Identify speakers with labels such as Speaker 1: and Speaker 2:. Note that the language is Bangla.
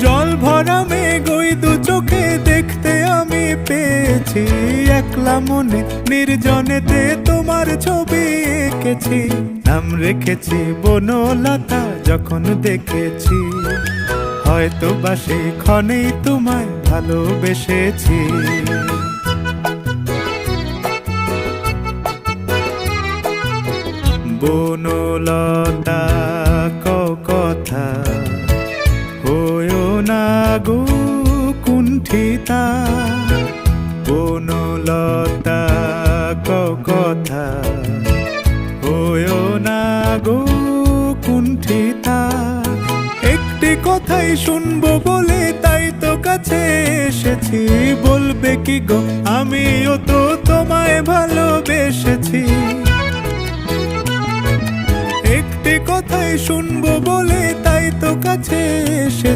Speaker 1: জল ভরা মেঘ ওই দু চোখে দেখতে আমি পেয়েছি, একলা মনে নির্জনেতে তোমার ছবি এঁকেছি। নাম রেখেছি বনলতা যখন দেখেছি, হয়তো বা সেই ক্ষণেই তোমায় ভালোবেসেছি। বনলতা কথা হয়ো না গো কুণ্ঠিতা, বনলতা কথা হয়ো না গো কুণ্ঠিতা। একটি কথাই শুনবো বলে তাই তো কাছে এসেছি, বলবে কি গো আমিও তো তোমায় ভালোবেসেছি। একটি কথাই শুনবো বলে তাই তো কাছে এসেছি।